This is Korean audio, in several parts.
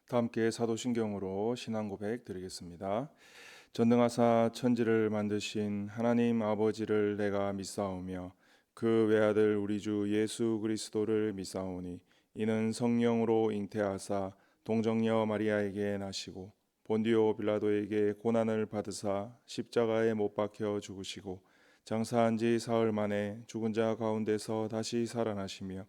다 함께 사도신경으로 신앙 고백 드리겠습니다. 전능하사 천지를 만드신 하나님 아버지를 내가 믿사오며 그 외아들 우리 주 예수 그리스도를 믿사오니 이는 성령으로 잉태하사 동정녀 마리아에게 나시고 본디오 빌라도에게 고난을 받으사 십자가에 못 박혀 죽으시고 장사한 지 사흘 만에 죽은 자 가운데서 다시 살아나시며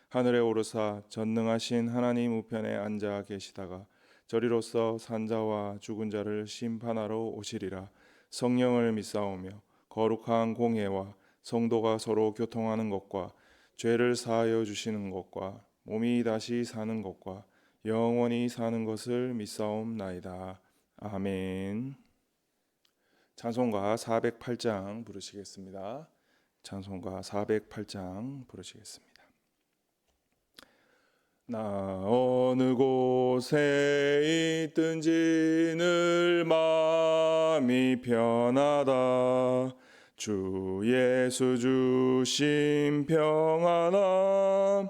하늘에 오르사 전능하신 하나님 우편에 앉아 계시다가 저리로서 산자와 죽은 자를 심판하러 오시리라. 성령을 믿사오며 거룩한 공회와 성도가 서로 교통하는 것과 죄를 사하여 주시는 것과 몸이 다시 사는 것과 영원히 사는 것을 믿사옵나이다. 아멘. 찬송가 408장 부르시겠습니다. 찬송가 408장 부르시겠습니다. 나 어느 곳에 있든지 늘 마음이 편하다. 주 예수 주심 평안함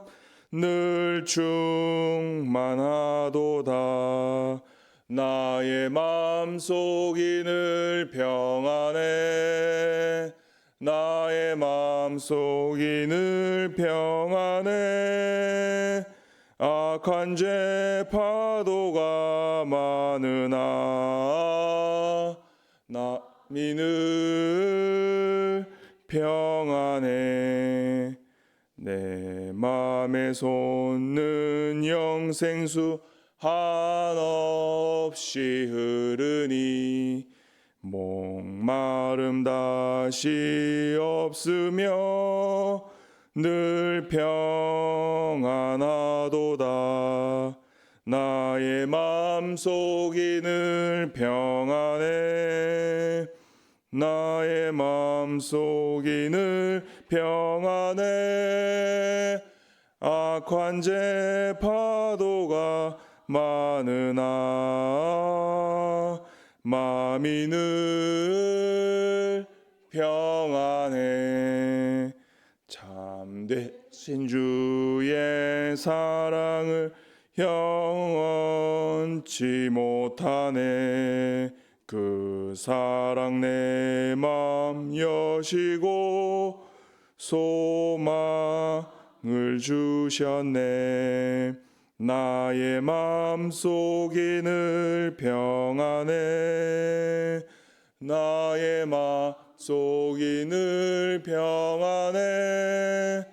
늘 충만하도다. 나의 마음속이 늘 평안해. 나의 마음속이 늘 평안해. 악한 죄 파도가 많으나 남이 늘 평안해. 내 맘에 솟는 영생수 한없이 흐르니 목마름 다시 없으며 늘 평안하도다. 나의 맘속이 늘 평안해. 나의 맘속이 늘 평안해. 악한 죄 파도가 많으나 마음이 늘 평안해. 참되신 주의 사랑을 영원치 못하네. 그 사랑 내 맘 여시고 소망을 주셨네. 나의 맘속이 늘 평안해. 나의 맘속이 늘 평안해.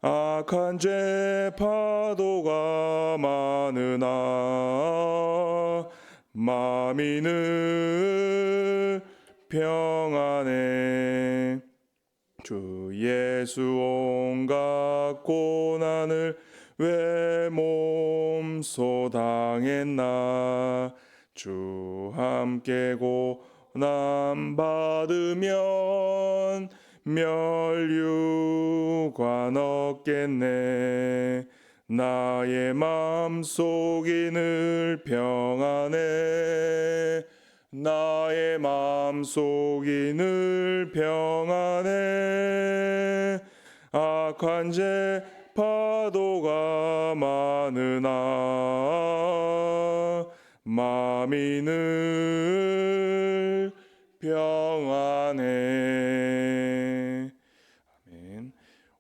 악한 죄 파도가 많으나 마음이 늘 평안해. 주 예수 온갖 고난을 왜 몸소 당했나. 주 함께 고난 받으면 멸류관 얻겠네. 나의 맘속이 늘 평안해. 나의 맘속이 늘 평안해. 악한 죄 파도가 많으나 마음이 늘 평안해. 아멘.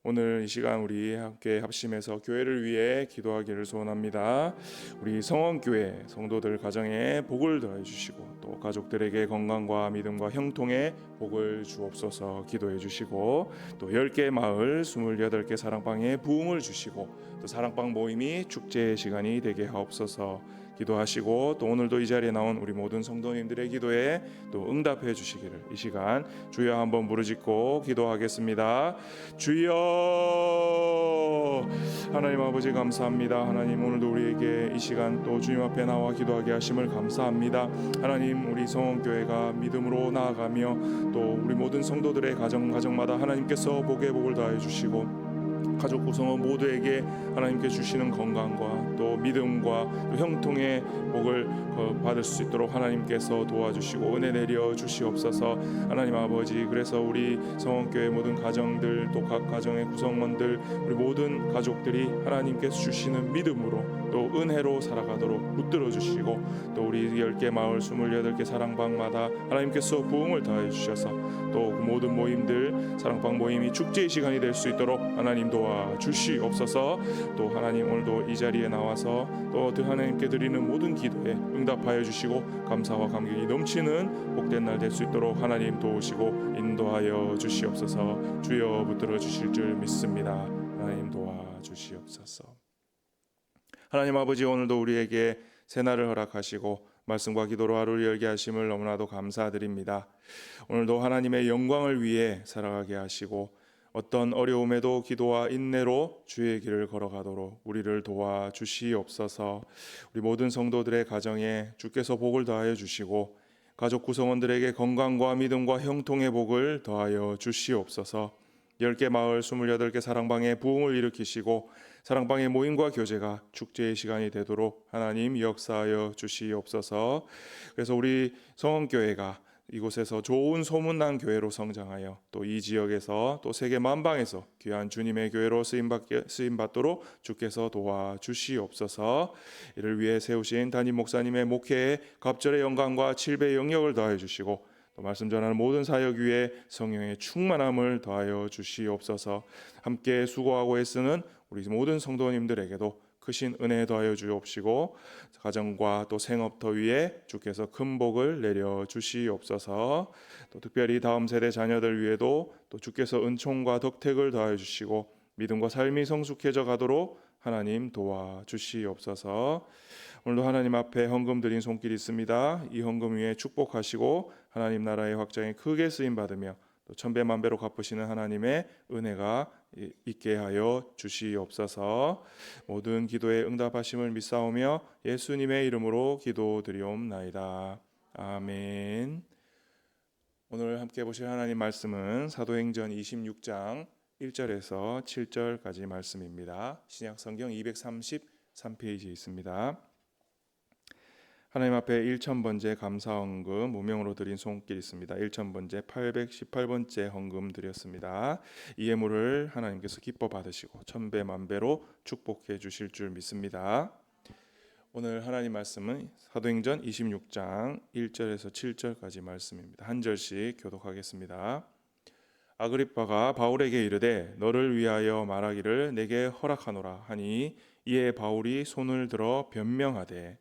오늘 이 시간 우리 함께 합심해서 교회를 위해 기도하기를 소원합니다. 우리 성원교회 성도들 가정에 복을 더해 주시고 또 가족들에게 건강과 믿음과 형통의 복을 주옵소서 기도해 주시고 또 10개 마을 28개 사랑방에 부흥을 주시고 또 사랑방 모임이 축제의 시간이 되게 하옵소서 기도하시고 또 오늘도 이 자리에 나온 우리 모든 성도님들의 기도에 또 응답해 주시기를 이 시간 주여 한번 부르짖고 기도하겠습니다. 주여. 하나님 아버지 감사합니다. 하나님 오늘도 우리에게 이 시간 또 주님 앞에 나와 기도하게 하심을 감사합니다. 하나님 우리 성원교회가 믿음으로 나아가며 또 우리 모든 성도들의 가정마다 하나님께서 복의 복을 다해 주시고 가족 구성원 모두에게 하나님께 주시는 건강과 또 믿음과 또 형통의 복을 받을 수 있도록 하나님께서 도와주시고 은혜 내려 주시옵소서. 하나님 아버지, 그래서 우리 성원교회 모든 가정들, 또 각 가정의 구성원들, 우리 모든 가족들이 하나님께서 주시는 믿음으로 또 은혜로 살아가도록 붙들어 주시고, 또 우리 10개 마을 28개 사랑방마다 하나님께서 부흥을 더해 주셔서 또 그 모든 모임들, 사랑방 모임이 축제의 시간이 될 수 있도록 하나님 도와주시옵소서. 또 하나님, 오늘도 이 자리에 나와서 또 하나님께 드리는 모든 기도에 응답하여 주시고 감사와 감격이 넘치는 복된 날 될 수 있도록 하나님 도우시고 인도하여 주시옵소서. 주여 붙들어 주실 줄 믿습니다. 하나님 도와주시옵소서. 하나님 아버지, 오늘도 우리에게 새날을 허락하시고 말씀과 기도로 하루를 열게 하심을 너무나도 감사드립니다. 오늘도 하나님의 영광을 위해 살아가게 하시고 어떤 어려움에도 기도와 인내로 주의 길을 걸어가도록 우리를 도와주시옵소서. 우리 모든 성도들의 가정에 주께서 복을 더하여 주시고 가족 구성원들에게 건강과 믿음과 형통의 복을 더하여 주시옵소서. 10개 마을 28개 사랑방의 부흥을 일으키시고 사랑방의 모임과 교제가 축제의 시간이 되도록 하나님 역사하여 주시옵소서. 그래서 우리 성원교회가 이곳에서 좋은 소문난 교회로 성장하여 또 이 지역에서 또 세계 만방에서 귀한 주님의 교회로 쓰임받도록 주께서 도와주시옵소서. 이를 위해 세우신 담임 목사님의 목회에 갑절의 영광과 7배의 영역을 더하여 주시고 또 말씀 전하는 모든 사역 위에 성령의 충만함을 더하여 주시옵소서. 함께 수고하고 애쓰는 우리 모든 성도님들에게도 크신 은혜 더하여 주옵시고 가정과 또 생업터 위에 주께서 큰 복을 내려 주시옵소서. 또 특별히 다음 세대 자녀들 위에도 또 주께서 은총과 덕택을 더하여 주시고 믿음과 삶이 성숙해져 가도록 하나님 도와주시옵소서. 오늘도 하나님 앞에 헌금 드린 손길이 있습니다. 이 헌금 위에 축복하시고 하나님 나라의 확장에 크게 쓰임 받으며 또 천배만배로 갚으시는 하나님의 은혜가 있게 하여 주시옵소서. 모든 기도에 응답하심을 믿사오며 예수님의 이름으로 기도드리옵나이다. 아멘. 오늘 함께 보실 하나님 말씀은 사도행전 26장 1절에서 7절까지 말씀입니다. 신약성경 233페이지에 있습니다. 하나님 앞에 1000번째 감사 헌금 무명으로 드린 손길 있습니다. 1000번째 818번째 헌금 드렸습니다. 이 예물을 하나님께서 기뻐 받으시고 천배 만배로 축복해 주실 줄 믿습니다. 오늘 하나님 말씀은 사도행전 26장 1절에서 7절까지 말씀입니다. 한 절씩 교독하겠습니다. 아그리빠가 바울에게 이르되 너를 위하여 말하기를 내게 허락하노라 하니 이에 바울이 손을 들어 변명하되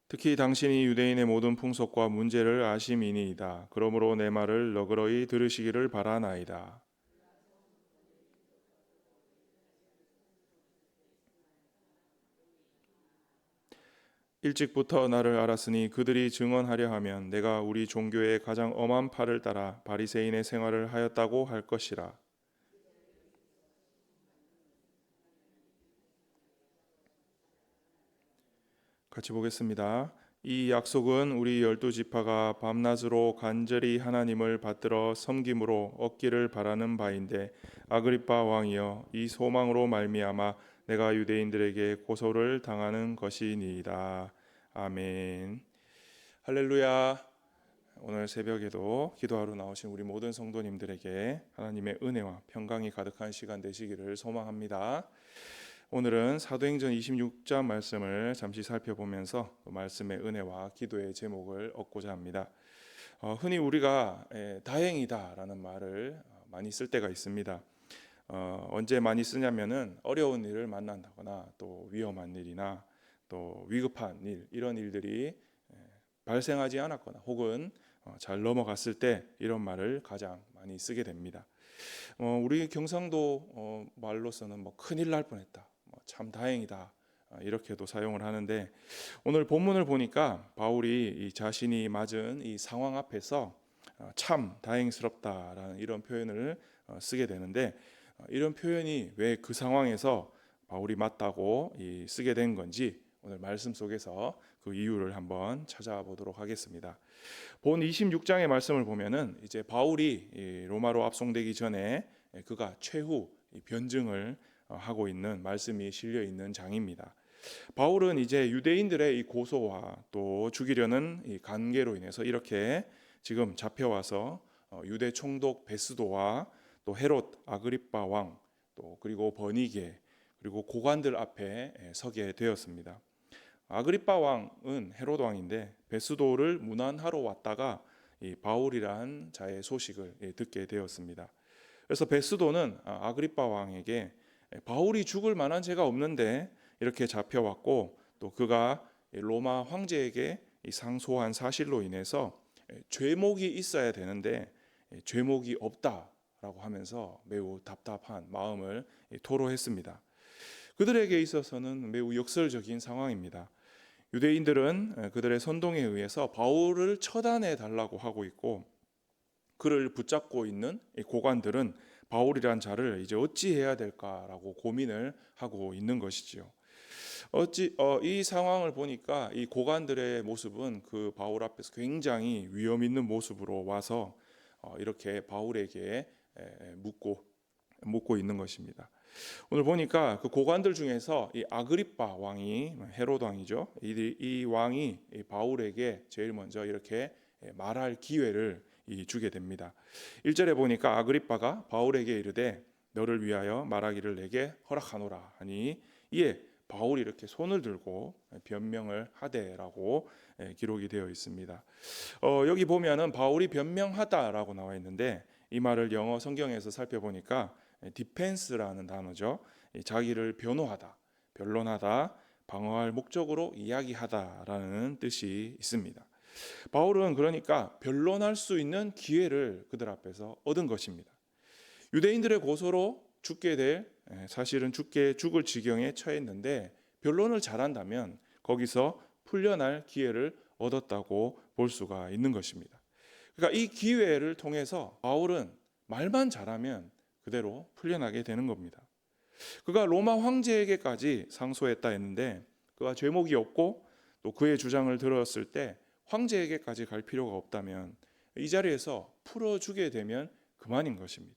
특히 당신이 유대인의 모든 풍속과 문제를 아심이니이다. 그러므로 내 말을 너그러이 들으시기를 바라나이다. 일찍부터 나를 알았으니 그들이 증언하려 하면 내가 우리 종교의 가장 엄한 팔을 따라 바리새인의 생활을 하였다고 할 것이라. 같이 보겠습니다. 이 약속은 우리 12지파가 밤낮으로 간절히 하나님을 받들어 섬김으로 얻기를 바라는 바인데 아그리빠 왕이여 이 소망으로 말미암아 내가 유대인들에게 고소를 당하는 것이니이다. 아멘. 할렐루야. 오늘 새벽에도 기도하러 나오신 우리 모든 성도님들에게 하나님의 은혜와 평강이 가득한 시간 되시기를 소망합니다. 오늘은 사도행전 26장 말씀을 잠시 살펴보면서 말씀의 은혜와 기도의 제목을 얻고자 합니다. 흔히 우리가 다행이다라는 말을 많이 쓸 때가 있습니다. 언제 많이 쓰냐면은 어려운 일을 만난다거나 또 위험한 일이나 또 위급한 일, 이런 일들이 발생하지 않았거나 혹은 잘 넘어갔을 때 이런 말을 가장 많이 쓰게 됩니다. 우리 경상도 말로서는 큰일 날 뻔했다, 참 다행이다, 이렇게도 사용을 하는데 오늘 본문을 보니까 바울이 이 자신이 맞은 이 상황 앞에서 참 다행스럽다라는 이런 표현을 쓰게 되는데 이런 표현이 왜 그 상황에서 바울이 맞다고 쓰게 된 건지 오늘 말씀 속에서 그 이유를 한번 찾아보도록 하겠습니다. 본 26장의 말씀을 보면은 이제 바울이 로마로 압송되기 전에 그가 최후 변증을 하고 있는 말씀이 실려 있는 장입니다. 바울은 이제 유대인들의 이 고소와 또 죽이려는 이 관계로 인해서 이렇게 지금 잡혀와서 유대 총독 베스도와 또 헤롯 아그리빠 왕, 또 그리고 버니게, 그리고 고관들 앞에 서게 되었습니다. 아그리빠 왕은 헤롯 왕인데 베스도를 문안하러 왔다가 이 바울이란 자의 소식을 듣게 되었습니다. 그래서 베스도는 아그리빠 왕에게 바울이 죽을 만한 죄가 없는데 이렇게 잡혀왔고, 또 그가 로마 황제에게 상소한 사실로 인해서 죄목이 있어야 되는데 죄목이 없다라고 하면서 매우 답답한 마음을 토로했습니다. 그들에게 있어서는 매우 역설적인 상황입니다. 유대인들은 그들의 선동에 의해서 바울을 처단해 달라고 하고 있고, 그를 붙잡고 있는 고관들은 바울이란 자를 이제 어찌해야 될까라고 고민을 하고 있는 것이지요. 이 상황을 보니까 이 고관들의 모습은 그 바울 앞에서 굉장히 위험 있는 모습으로 와서 이렇게 바울에게 묻고 있는 것입니다. 오늘 보니까 그 고관들 중에서 이 아그리빠 왕이, 헤롯 왕이죠. 이 왕이 이 바울에게 제일 먼저 이렇게 말할 기회를 주게 됩니다. 1절에 보니까 아그리빠가 바울에게 이르되 너를 위하여 말하기를 내게 허락하노라 하니, 이에 바울이 이렇게 손을 들고 변명을 하되라고 기록이 되어 있습니다. 여기 보면은 바울이 변명하다라고 나와 있는데, 이 말을 영어 성경에서 살펴보니까 디펜스라는 단어죠. 자기를 변호하다, 변론하다, 방어할 목적으로 이야기하다라는 뜻이 있습니다. 바울은 그러니까 변론할 수 있는 기회를 그들 앞에서 얻은 것입니다. 유대인들의 고소로 죽게 될, 사실은 죽을 지경에 처했는데 변론을 잘한다면 거기서 풀려날 기회를 얻었다고 볼 수가 있는 것입니다. 그러니까 이 기회를 통해서 바울은 말만 잘하면 그대로 풀려나게 되는 겁니다. 그가 로마 황제에게까지 상소했다 했는데 그가 죄목이 없고 또 그의 주장을 들었을 때 황제에게까지 갈 필요가 없다면 이 자리에서 풀어주게 되면 그만인 것입니다.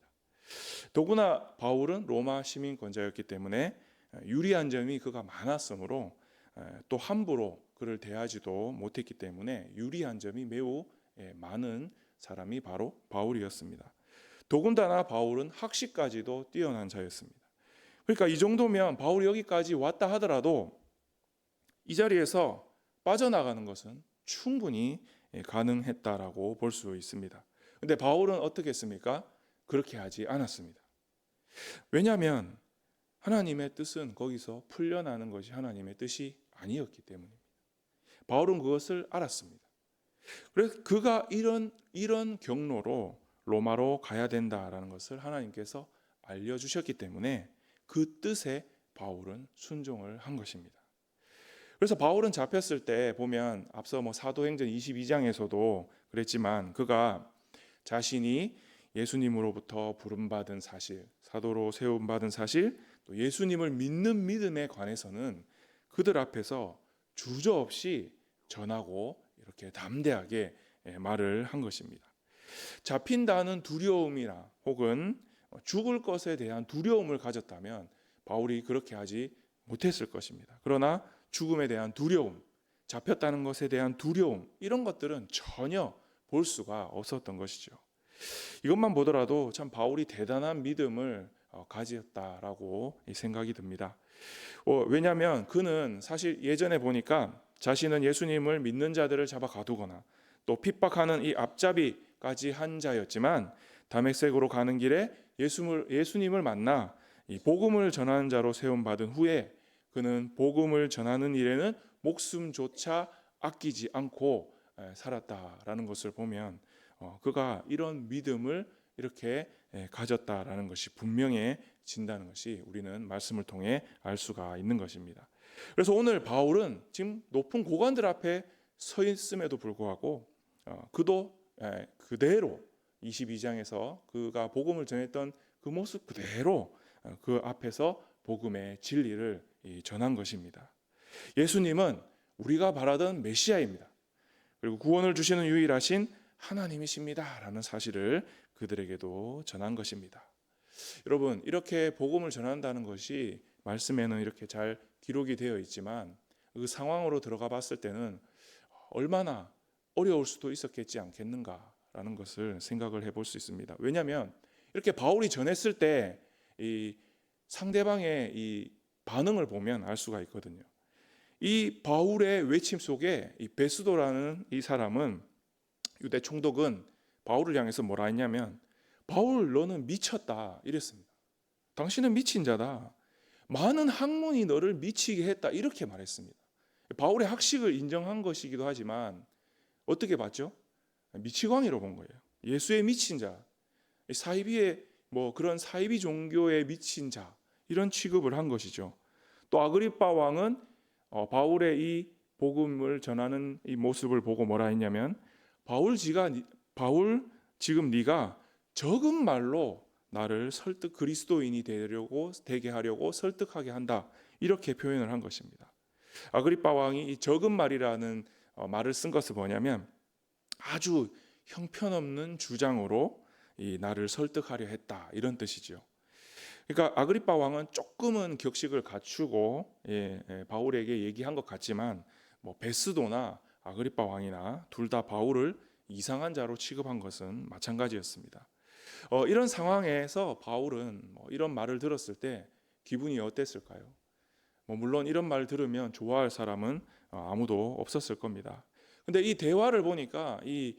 더구나 바울은 로마 시민권자였기 때문에 유리한 점이 그가 많았으므로 또 함부로 그를 대하지도 못했기 때문에 유리한 점이 매우 많은 사람이 바로 바울이었습니다. 더군다나 바울은 학식까지도 뛰어난 자였습니다. 그러니까 이 정도면 바울이 여기까지 왔다 하더라도 이 자리에서 빠져나가는 것은 충분히 가능했다라고 볼 수 있습니다. 그런데 바울은 어떻게 했습니까? 그렇게 하지 않았습니다. 왜냐하면 하나님의 뜻은 거기서 풀려나는 것이 하나님의 뜻이 아니었기 때문입니다. 바울은 그것을 알았습니다. 그래서 그가 이런 경로로 로마로 가야 된다라는 것을 하나님께서 알려주셨기 때문에 그 뜻에 바울은 순종을 한 것입니다. 그래서 바울은 잡혔을 때 보면 앞서 사도행전 22장에서도 그랬지만 그가 자신이 예수님으로부터 부름받은 사실, 사도로 세움받은 사실, 또 예수님을 믿는 믿음에 관해서는 그들 앞에서 주저없이 전하고 이렇게 담대하게 말을 한 것입니다. 잡힌다는 두려움이나 혹은 죽을 것에 대한 두려움을 가졌다면 바울이 그렇게 하지 못했을 것입니다. 그러나 죽음에 대한 두려움, 잡혔다는 것에 대한 두려움, 이런 것들은 전혀 볼 수가 없었던 것이죠. 이것만 보더라도 참 바울이 대단한 믿음을 가졌다라고 생각이 듭니다. 왜냐하면 그는 사실 예전에 보니까 자신은 예수님을 믿는 자들을 잡아 가두거나 또 핍박하는 이 앞잡이까지 한 자였지만 다메섹으로 가는 길에 예수님을 만나 이 복음을 전하는 자로 세움받은 후에 그는 복음을 전하는 일에는 목숨조차 아끼지 않고 살았다라는 것을 보면 그가 이런 믿음을 이렇게 가졌다라는 것이 분명해진다는 것이 우리는 말씀을 통해 알 수가 있는 것입니다. 그래서 오늘 바울은 지금 높은 고관들 앞에 서 있음에도 불구하고 그도 그대로 22장에서 그가 복음을 전했던 그 모습 그대로 그 앞에서 복음의 진리를 전한 것입니다. 예수님은 우리가 바라던 메시아입니다. 그리고 구원을 주시는 유일하신 하나님이십니다라는 사실을 그들에게도 전한 것입니다. 여러분, 이렇게 복음을 전한다는 것이 말씀에는 이렇게 잘 기록이 되어 있지만 그 상황으로 들어가 봤을 때는 얼마나 어려울 수도 있었겠지 않겠는가라는 것을 생각을 해볼 수 있습니다. 왜냐하면 이렇게 바울이 전했을 때 이 상대방의 이 반응을 보면 알 수가 있거든요. 이 바울의 외침 속에 이 베스도라는 이 사람은, 유대 총독은 바울을 향해서 뭐라 했냐면, 바울 너는 미쳤다 이랬습니다. 당신은 미친 자다. 많은 학문이 너를 미치게 했다 이렇게 말했습니다. 바울의 학식을 인정한 것이기도 하지만 어떻게 봤죠? 미치광이로 본 거예요. 예수의 미친 자, 사이비의 그런 사이비 종교에 미친 자, 이런 취급을 한 것이죠. 또 아그리빠 왕은 바울의 이 복음을 전하는 이 모습을 보고 뭐라 했냐면, 바울 지금 네가 적은 말로 나를 그리스도인이 되게 하려고 설득하게 한다, 이렇게 표현을 한 것입니다. 아그리빠 왕이 이 적은 말이라는 말을 쓴 것은 뭐냐면, 아주 형편없는 주장으로 이 나를 설득하려 했다, 이런 뜻이죠. 그러니까 아그리빠 왕은 조금은 격식을 갖추고 바울에게 얘기한 것 같지만 베스도나 아그리빠 왕이나 둘 다 바울을 이상한 자로 취급한 것은 마찬가지였습니다. 이런 상황에서 바울은 이런 말을 들었을 때 기분이 어땠을까요? 물론 이런 말 들으면 좋아할 사람은 아무도 없었을 겁니다. 근데 이 대화를 보니까 이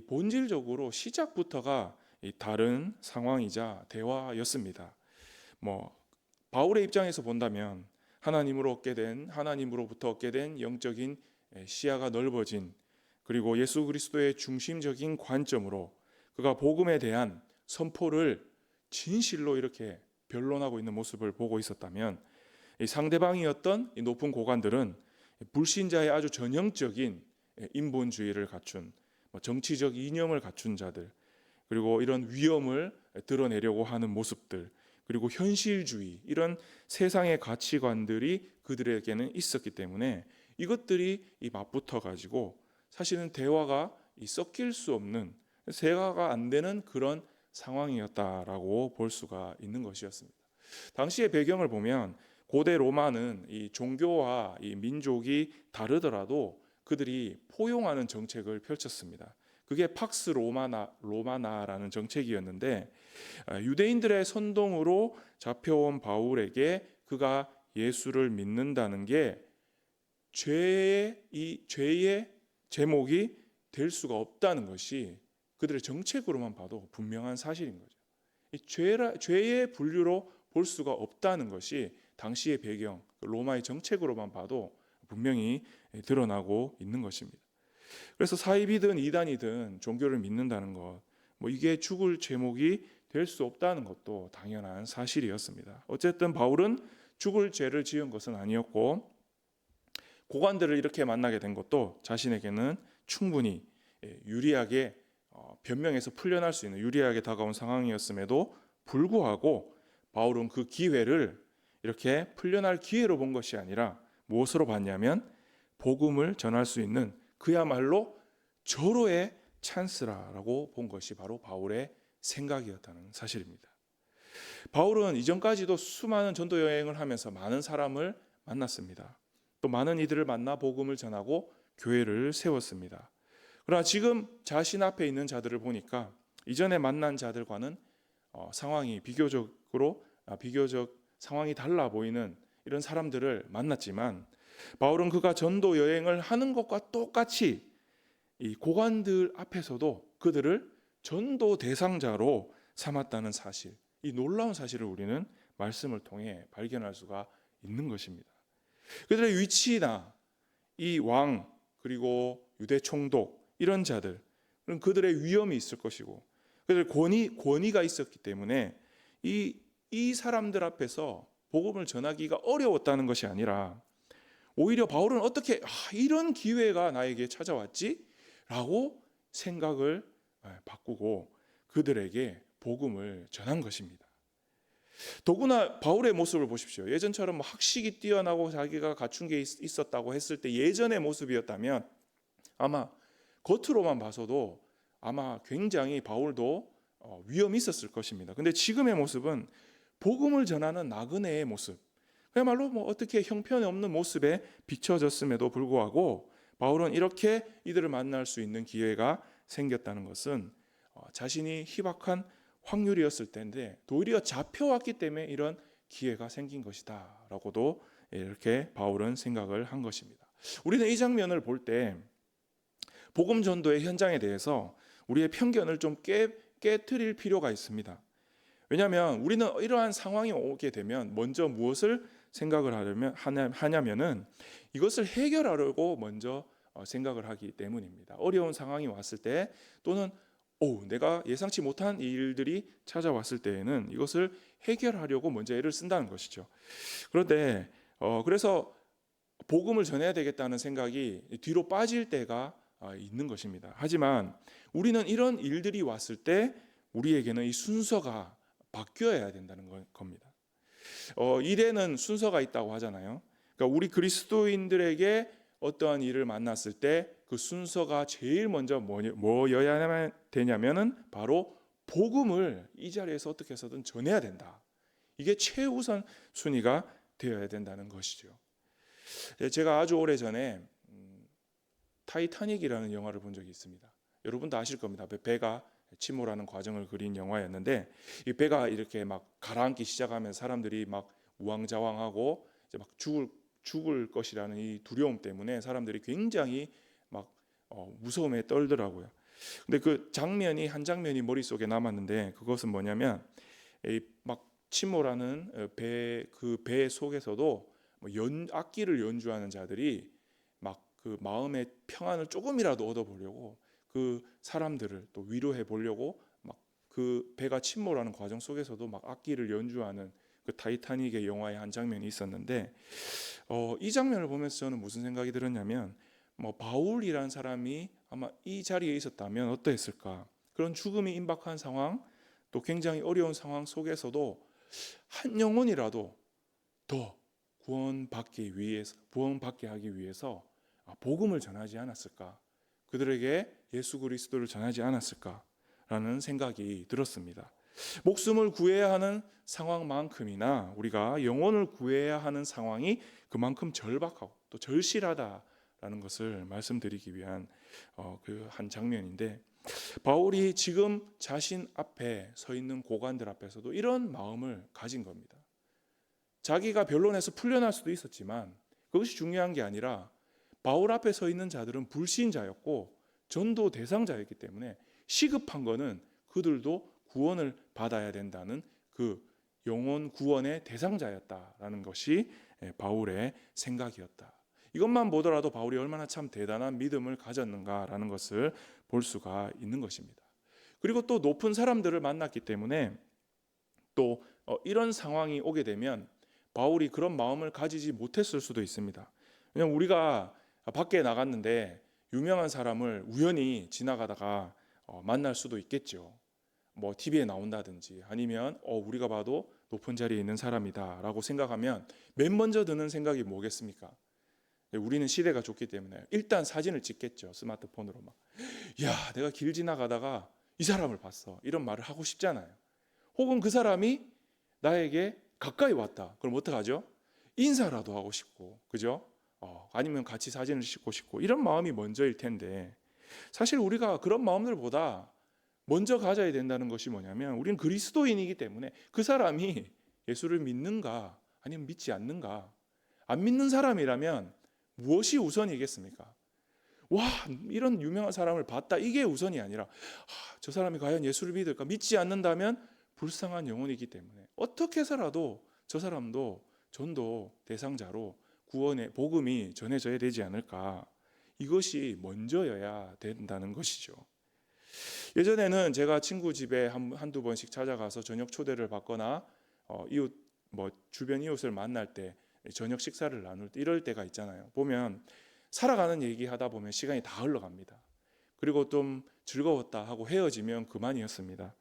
본질적으로 시작부터가 다른 상황이자 대화였습니다. 바울의 입장에서 본다면 하나님으로부터 얻게 된 영적인 시야가 넓어진, 그리고 예수 그리스도의 중심적인 관점으로 그가 복음에 대한 선포를 진실로 이렇게 변론하고 있는 모습을 보고 있었다면, 이 상대방이었던 이 높은 고관들은 불신자의 아주 전형적인 인본주의를 갖춘, 정치적 이념을 갖춘 자들, 그리고 이런 위험을 드러내려고 하는 모습들, 그리고 현실주의, 이런 세상의 가치관들이 그들에게는 있었기 때문에 이것들이 맞붙어 가지고 사실은 대화가 섞일 수 없는, 대화가 안 되는 그런 상황이었다라고 볼 수가 있는 것이었습니다. 당시의 배경을 보면 고대 로마는 이 종교와 이 민족이 다르더라도 그들이 포용하는 정책을 펼쳤습니다. 그게 팍스 로마나라는 정책이었는데, 유대인들의 선동으로 잡혀온 바울에게 그가 예수를 믿는다는 게 죄의 제목이 될 수가 없다는 것이 그들의 정책으로만 봐도 분명한 사실인 거죠. 죄의 분류로 볼 수가 없다는 것이 당시의 배경, 로마의 정책으로만 봐도 분명히 드러나고 있는 것입니다. 그래서 사입이든 이단이든 종교를 믿는다는 것, 이게 죽을 제목이 될 수 없다는 것도 당연한 사실이었습니다. 어쨌든 바울은 죽을 죄를 지은 것은 아니었고, 고관들을 이렇게 만나게 된 것도 자신에게는 충분히 유리하게 변명해서 풀려날 수 있는 유리하게 다가온 상황이었음에도 불구하고 바울은 그 기회를 이렇게 풀려날 기회로 본 것이 아니라 무엇으로 봤냐면, 복음을 전할 수 있는 그야말로 절호의 찬스라고 본 것이 바로 바울의 생각이었다는 사실입니다. 바울은 이전까지도 수많은 전도 여행을 하면서 많은 사람을 만났습니다. 또 많은 이들을 만나 복음을 전하고 교회를 세웠습니다. 그러나 지금 자신 앞에 있는 자들을 보니까 이전에 만난 자들과는 상황이 비교적 상황이 달라 보이는 이런 사람들을 만났지만, 바울은 그가 전도 여행을 하는 것과 똑같이 이 고관들 앞에서도 그들을 전도 대상자로 삼았다는 사실, 이 놀라운 사실을 우리는 말씀을 통해 발견할 수가 있는 것입니다. 그들의 위치나 이 왕, 그리고 유대 총독, 이런 자들, 그들의 위엄이 있을 것이고 그들 권위가 있었기 때문에 이 사람들 앞에서 복음을 전하기가 어려웠다는 것이 아니라, 오히려 바울은 어떻게 이런 기회가 나에게 찾아왔지? 라고 생각을 바꾸고 그들에게 복음을 전한 것입니다. 더구나 바울의 모습을 보십시오. 예전처럼 뭐 학식이 뛰어나고 자기가 갖춘 게 있었다고 했을 때 예전의 모습이었다면 아마 겉으로만 봐서도 아마 굉장히 바울도 위험이 있었을 것입니다. 근데 지금의 모습은 복음을 전하는 나그네의 모습, 그야말로 뭐 어떻게 형편없는 모습에 비춰졌음에도 불구하고 바울은 이렇게 이들을 만날 수 있는 기회가 생겼다는 것은 자신이 희박한 확률이었을 텐데 도리어 잡혀왔기 때문에 이런 기회가 생긴 것이다 라고도 이렇게 바울은 생각을 한 것입니다. 우리는 이 장면을 볼 때 복음 전도의 현장에 대해서 우리의 편견을 좀 깨트릴 필요가 있습니다. 왜냐하면 우리는 이러한 상황이 오게 되면 먼저 무엇을 생각을 하냐면은 이것을 해결하려고 먼저 생각을 하기 때문입니다. 어려운 상황이 왔을 때 또는 내가 예상치 못한 일들이 찾아왔을 때에는 이것을 해결하려고 먼저 애를 쓴다는 것이죠. 그런데 그래서 복음을 전해야 되겠다는 생각이 뒤로 빠질 때가 있는 것입니다. 하지만 우리는 이런 일들이 왔을 때 우리에게는 이 순서가 바뀌어야 된다는 겁니다. 일에는 순서가 있다고 하잖아요. 그러니까 우리 그리스도인들에게 어떠한 일을 만났을 때 그 순서가 제일 먼저 뭐여야 되냐면은 바로 복음을 이 자리에서 어떻게 해서든 전해야 된다. 이게 최우선 순위가 되어야 된다는 것이죠. 제가 아주 오래전에 타이타닉이라는 영화를 본 적이 있습니다. 여러분도 아실 겁니다. 배가 침몰하는 과정을 그린 영화였는데 이 배가 이렇게 막 가라앉기 시작하면 사람들이 막 우왕좌왕하고 이제 막 죽을 것이라는 이 두려움 때문에 사람들이 굉장히 막 무서움에 떨더라고요. 근데 그 장면이 한 장면이 머릿속에 남았는데 그것은 뭐냐면 막 침몰하는 배 속에서도 악기를 연주하는 자들이 막 그 마음의 평안을 조금이라도 얻어보려고 그 사람들을 또 위로해 보려고 막 그 배가 침몰하는 과정 속에서도 막 악기를 연주하는 그 타이타닉의 영화의 한 장면이 있었는데 이 장면을 보면서 저는 무슨 생각이 들었냐면 바울이라는 사람이 아마 이 자리에 있었다면 어떠했을까? 그런 죽음이 임박한 상황, 또 굉장히 어려운 상황 속에서도 한 영혼이라도 더 구원받게 하기 위해서 복음을 전하지 않았을까? 그들에게 예수 그리스도를 전하지 않았을까라는 생각이 들었습니다. 목숨을 구해야 하는 상황만큼이나 우리가 영혼을 구해야 하는 상황이 그만큼 절박하고 또 절실하다라는 것을 말씀드리기 위한 그 한 장면인데 바울이 지금 자신 앞에 서 있는 고관들 앞에서도 이런 마음을 가진 겁니다. 자기가 변론에서 풀려날 수도 있었지만 그것이 중요한 게 아니라 바울 앞에 서 있는 자들은 불신자였고 전도 대상자였기 때문에 시급한 거는 그들도 구원을 받아야 된다는 그 영혼 구원의 대상자였다라는 것이 바울의 생각이었다. 이것만 보더라도 바울이 얼마나 참 대단한 믿음을 가졌는가라는 것을 볼 수가 있는 것입니다. 그리고 또 높은 사람들을 만났기 때문에 또 이런 상황이 오게 되면 바울이 그런 마음을 가지지 못했을 수도 있습니다. 왜냐하면 우리가 밖에 나갔는데 유명한 사람을 우연히 지나가다가 만날 수도 있겠죠. 뭐 TV에 나온다든지 아니면 우리가 봐도 높은 자리에 있는 사람이다라고 생각하면 맨 먼저 드는 생각이 뭐겠습니까? 우리는 시대가 좋기 때문에 일단 사진을 찍겠죠. 스마트폰으로 막. 야, 내가 길 지나가다가 이 사람을 봤어. 이런 말을 하고 싶잖아요. 혹은 그 사람이 나에게 가까이 왔다. 그럼 어떡하죠? 인사라도 하고 싶고, 그죠? 아니면 같이 사진을 찍고 싶고 이런 마음이 먼저일 텐데 사실 우리가 그런 마음들보다 먼저 가져야 된다는 것이 뭐냐면 우리는 그리스도인이기 때문에 그 사람이 예수를 믿는가 아니면 믿지 않는가. 안 믿는 사람이라면 무엇이 우선이겠습니까? 와, 이런 유명한 사람을 봤다, 이게 우선이 아니라 저 사람이 과연 예수를 믿을까? 믿지 않는다면 불쌍한 영혼이기 때문에 어떻게 해서라도 저 사람도 전도 대상자로 구원의 복음이 전해져야 되지 않을까. 이것이 먼저여야 된다는 것이죠. 예전에는 제가 친구 집에 한두 번씩 찾아가서 저녁 초대를 받거나 이웃 주변 이웃을 만날 때 저녁 식사를 나눌 때 이럴 때가 있잖아요. 보면 살아가는 얘기하다 보면 시간이 다 흘러갑니다. 그리고 좀 즐거웠다 하고 헤어지면 그만이었습니다.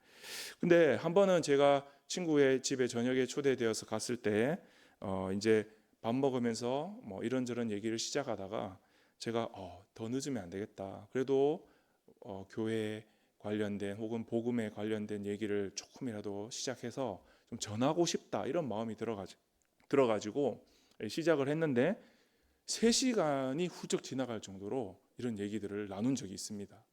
근데 한 번은 제가 친구의 집에 저녁에 초대되어서 갔을 때 이제 밥 먹으면서 뭐 이런저런 얘기를 시작하다가 제가 더 늦으면 안 되겠다. 그래도 교회 관련된 혹은 복음에 관련된 얘기를 조금이라도 시작해서 좀 전하고 싶다 이런 마음이 들어가지고 시작을 했는데 3시간이 훌쩍 지나갈 정도로 이런 얘기들을 나눈 적이 있습니다.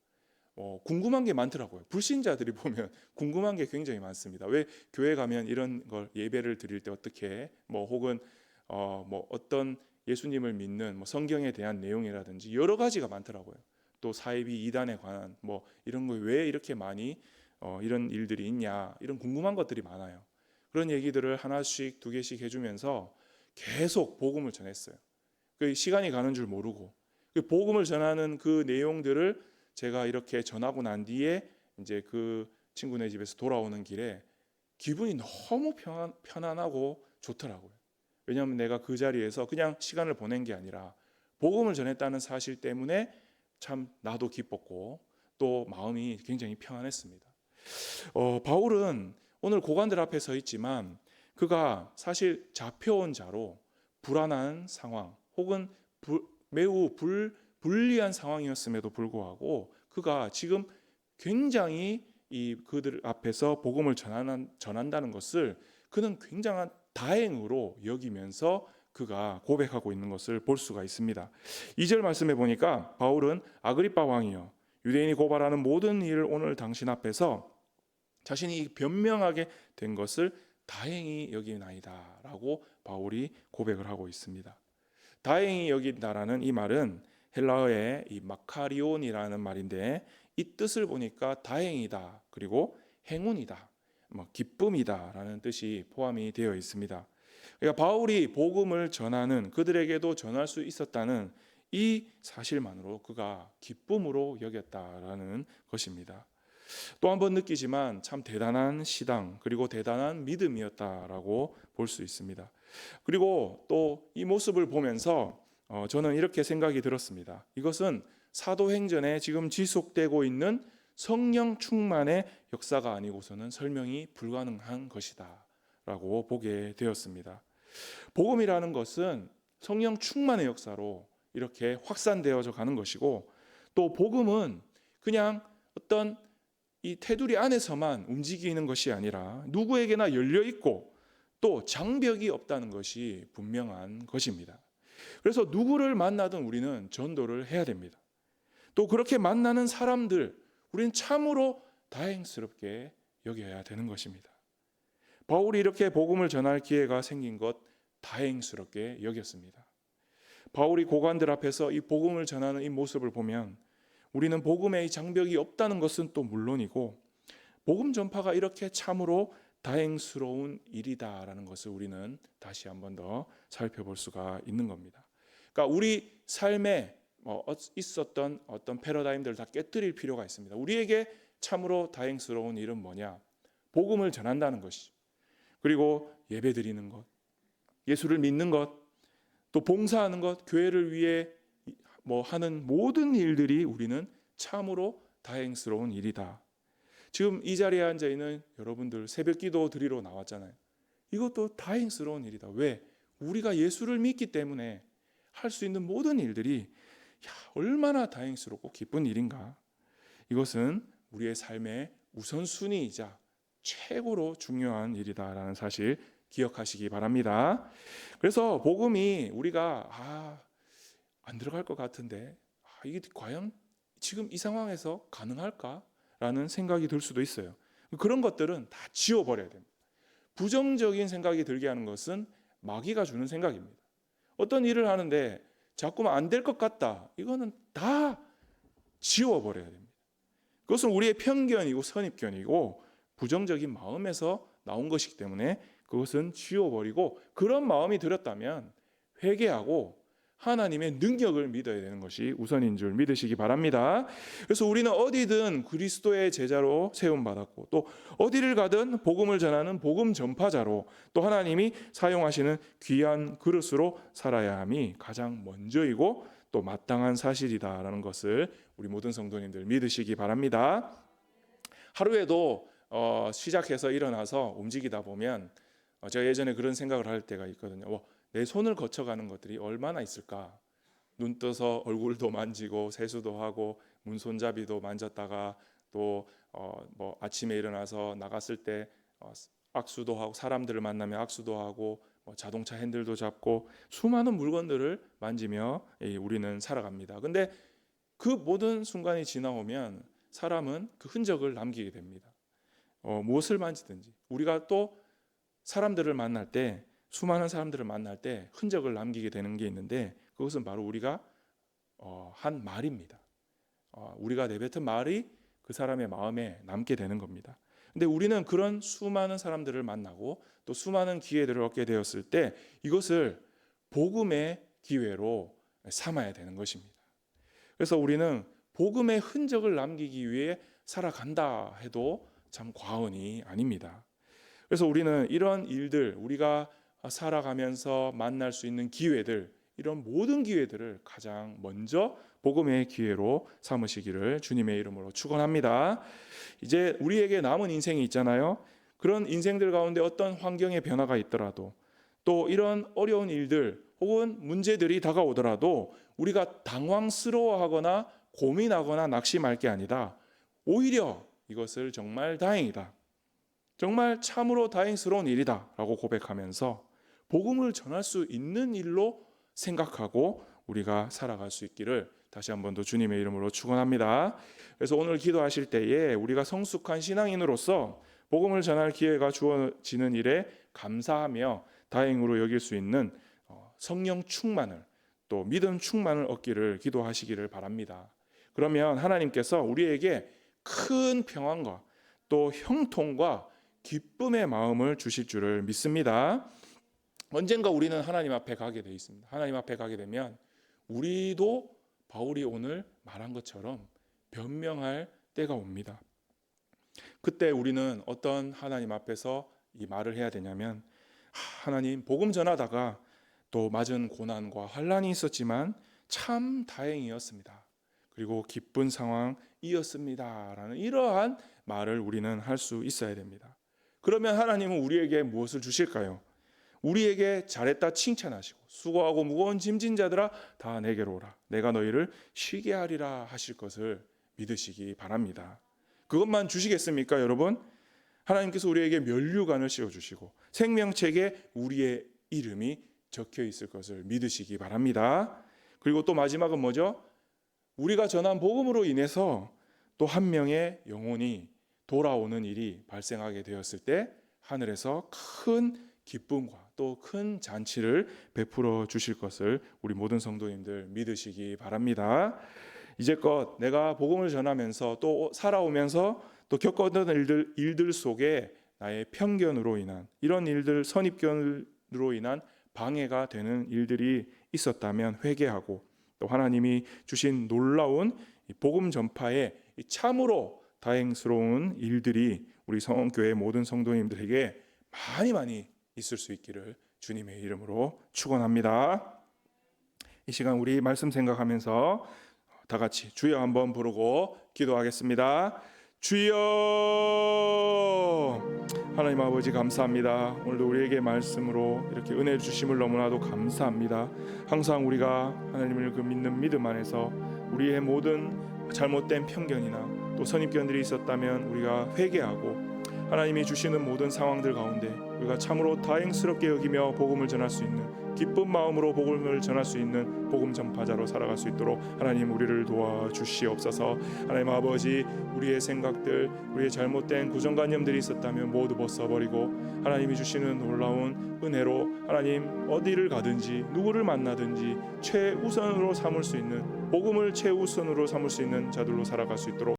궁금한 게 많더라고요. 불신자들이 보면 궁금한 게 굉장히 많습니다. 왜 교회 가면 이런 걸 예배를 드릴 때 어떻게 뭐 혹은 뭐 어떤 예수님을 믿는 뭐 성경에 대한 내용이라든지 여러 가지가 많더라고요. 또 사이비 이단에 관한 뭐 이런 거 왜 이렇게 많이 이런 일들이 있냐 이런 궁금한 것들이 많아요. 그런 얘기들을 하나씩 2개씩 해주면서 계속 복음을 전했어요. 그 시간이 가는 줄 모르고 그 복음을 전하는 그 내용들을 제가 이렇게 전하고 난 뒤에 이제 그 친구네 집에서 돌아오는 길에 기분이 너무 편안하고 좋더라고요. 왜냐하면 내가 그 자리에서 그냥 시간을 보낸 게 아니라 복음을 전했다는 사실 때문에 참 나도 기뻤고 또 마음이 굉장히 평안했습니다. 바울은 오늘 고관들 앞에 서 있지만 그가 사실 잡혀온 자로 불안한 상황 혹은 매우 불리한 상황이었음에도 불구하고 그가 지금 굉장히 그들 앞에서 복음을 전한다는 것을 그는 굉장한 다행으로 여기면서 그가 고백하고 있는 것을 볼 수가 있습니다. 2절 말씀해 보니까 바울은 아그리빠 왕이여 유대인이 고발하는 모든 일을 오늘 당신 앞에서 자신이 변명하게 된 것을 다행히 여기나이다 라고 바울이 고백을 하고 있습니다. 다행히 여긴다라는 이 말은 헬라어의 이 마카리온이라는 말인데 이 뜻을 보니까 다행이다 그리고 행운이다 기쁨이다라는 뜻이 포함이 되어 있습니다. 그러니까 바울이 복음을 전하는 그들에게도 전할 수 있었다는 이 사실만으로 그가 기쁨으로 여겼다라는 것입니다. 또 한 번 느끼지만 참 대단한 신앙 그리고 대단한 믿음이었다라고 볼 수 있습니다. 그리고 또 이 모습을 보면서 저는 이렇게 생각이 들었습니다. 이것은 사도행전에 지금 지속되고 있는 성령 충만의 역사가 아니고서는 설명이 불가능한 것이다 라고 보게 되었습니다. 복음이라는 것은 성령 충만의 역사로 이렇게 확산되어져 가는 것이고 또 복음은 그냥 어떤 이 테두리 안에서만 움직이는 것이 아니라 누구에게나 열려 있고 또 장벽이 없다는 것이 분명한 것입니다. 그래서 누구를 만나든 우리는 전도를 해야 됩니다. 또 그렇게 만나는 사람들 우리는 참으로 다행스럽게 여겨야 되는 것입니다. 바울이 이렇게 복음을 전할 기회가 생긴 것 다행스럽게 여겼습니다. 바울이 고관들 앞에서 이 복음을 전하는 이 모습을 보면 우리는 복음에 이 장벽이 없다는 것은 또 물론이고 복음 전파가 이렇게 참으로 다행스러운 일이다라는 것을 우리는 다시 한 번 더 살펴볼 수가 있는 겁니다. 그러니까 우리 삶에 있었던 어떤 패러다임들을 다 깨뜨릴 필요가 있습니다. 우리에게 참으로 다행스러운 일은 뭐냐? 복음을 전한다는 것이 그리고 예배드리는 것, 예수를 믿는 것, 또 봉사하는 것, 교회를 위해 하는 모든 일들이 우리는 참으로 다행스러운 일이다. 지금 이 자리에 앉아 있는 여러분들 새벽기도 드리러 나왔잖아요. 이것도 다행스러운 일이다. 왜? 우리가 예수를 믿기 때문에 할 수 있는 모든 일들이 얼마나 다행스럽고 기쁜 일인가. 이것은 우리의 삶의 우선순위이자 최고로 중요한 일이다라는 사실 기억하시기 바랍니다. 그래서 복음이 우리가 안 들어갈 것 같은데 이게 과연 지금 이 상황에서 가능할까라는 생각이 들 수도 있어요. 그런 것들은 다 지워버려야 됩니다. 부정적인 생각이 들게 하는 것은 마귀가 주는 생각입니다. 어떤 일을 하는데 자꾸만 안 될 것 같다. 이거는 다 지워버려야 됩니다. 그것은 우리의 편견이고 선입견이고 부정적인 마음에서 나온 것이기 때문에 그것은 지워버리고 그런 마음이 들었다면 회개하고 하나님의 능력을 믿어야 되는 것이 우선인 줄 믿으시기 바랍니다. 그래서 우리는 어디든 그리스도의 제자로 세움받았고 또 어디를 가든 복음을 전하는 복음 전파자로 또 하나님이 사용하시는 귀한 그릇으로 살아야 함이 가장 먼저이고 또 마땅한 사실이다라는 것을 우리 모든 성도님들 믿으시기 바랍니다. 하루에도 시작해서 일어나서 움직이다 보면 제가 예전에 그런 생각을 할 때가 있거든요. 내 손을 거쳐가는 것들이 얼마나 있을까? 눈 떠서 얼굴도 만지고 세수도 하고 문손잡이도 만졌다가 또 뭐 아침에 일어나서 나갔을 때 악수도 하고 사람들을 만나면 악수도 하고 뭐 자동차 핸들도 잡고 수많은 물건들을 만지며 우리는 살아갑니다. 근데 그 모든 순간이 지나오면 사람은 그 흔적을 남기게 됩니다. 무엇을 만지든지 우리가 또 사람들을 만날 때 수많은 사람들을 만날 때 흔적을 남기게 되는 게 있는데 그것은 바로 우리가 한 말입니다. 우리가 내뱉은 말이 그 사람의 마음에 남게 되는 겁니다. 근데 우리는 그런 수많은 사람들을 만나고 또 수많은 기회들을 얻게 되었을 때 이것을 복음의 기회로 삼아야 되는 것입니다. 그래서 우리는 복음의 흔적을 남기기 위해 살아간다 해도 참 과언이 아닙니다. 그래서 우리는 이런 일들, 우리가 살아가면서 만날 수 있는 기회들, 이런 모든 기회들을 가장 먼저 복음의 기회로 삼으시기를 주님의 이름으로 축원합니다. 이제 우리에게 남은 인생이 있잖아요. 그런 인생들 가운데 어떤 환경의 변화가 있더라도 또 이런 어려운 일들 혹은 문제들이 다가오더라도 우리가 당황스러워하거나 고민하거나 낙심할 게 아니다. 오히려 이것을 정말 다행이다. 정말 참으로 다행스러운 일이다 라고 고백하면서 복음을 전할 수 있는 일로 생각하고 우리가 살아갈 수 있기를 다시 한 번 더 주님의 이름으로 축원합니다. 그래서 오늘 기도하실 때에 우리가 성숙한 신앙인으로서 복음을 전할 기회가 주어지는 일에 감사하며 다행으로 여길 수 있는 성령 충만을 또 믿음 충만을 얻기를 기도하시기를 바랍니다. 그러면 하나님께서 우리에게 큰 평안과 또 형통과 기쁨의 마음을 주실 줄을 믿습니다. 언젠가 우리는 하나님 앞에 가게 돼 있습니다. 하나님 앞에 가게 되면 우리도 바울이 오늘 말한 것처럼 변명할 때가 옵니다. 그때 우리는 어떤 하나님 앞에서 이 말을 해야 되냐면 하나님 복음 전하다가 또 맞은 고난과 환난이 있었지만 참 다행이었습니다. 그리고 기쁜 상황이었습니다. 라는 이러한 말을 우리는 할 수 있어야 됩니다. 그러면 하나님은 우리에게 무엇을 주실까요? 우리에게 잘했다 칭찬하시고 수고하고 무거운 짐진 자들아 다 내게로 오라. 내가 너희를 쉬게 하리라 하실 것을 믿으시기 바랍니다. 그것만 주시겠습니까, 여러분? 하나님께서 우리에게 면류관을 씌워주시고 생명책에 우리의 이름이 적혀 있을 것을 믿으시기 바랍니다. 그리고 또 마지막은 뭐죠? 우리가 전한 복음으로 인해서 또 한 명의 영혼이 돌아오는 일이 발생하게 되었을 때 하늘에서 큰 기쁨과 또 큰 잔치를 베풀어 주실 것을 우리 모든 성도님들 믿으시기 바랍니다. 이제껏 내가 복음을 전하면서 또 살아오면서 또 겪었던 일들 속에 나의 편견으로 인한 이런 일들 선입견으로 인한 방해가 되는 일들이 있었다면 회개하고 또 하나님이 주신 놀라운 복음 전파에 참으로 다행스러운 일들이 우리 성교회 모든 성도님들에게 많이 있을 수 있기를 주님의 이름으로 축원합니다. 이 시간 우리 말씀 생각하면서 다 같이 주여 한번 부르고 기도하겠습니다. 주여. 하나님 아버지 감사합니다. 오늘도 우리에게 말씀으로 이렇게 은혜 주심을 너무나도 감사합니다. 항상 우리가 하나님을 믿는 믿음 안에서 우리의 모든 잘못된 편견이나 또 선입견들이 있었다면 우리가 회개하고 하나님이 주시는 모든 상황들 가운데 우리가 참으로 다행스럽게 여기며 복음을 전할 수 있는 기쁜 마음으로 복음을 전할 수 있는 복음 전파자로 살아갈 수 있도록 하나님 우리를 도와주시옵소서. 하나님 아버지 우리의 생각들 우리의 잘못된 고정관념들이 있었다면 모두 벗어버리고 하나님이 주시는 놀라운 은혜로 하나님 어디를 가든지 누구를 만나든지 최우선으로 삼을 수 있는 복음을 최우선으로 삼을 수 있는 자들로 살아갈 수 있도록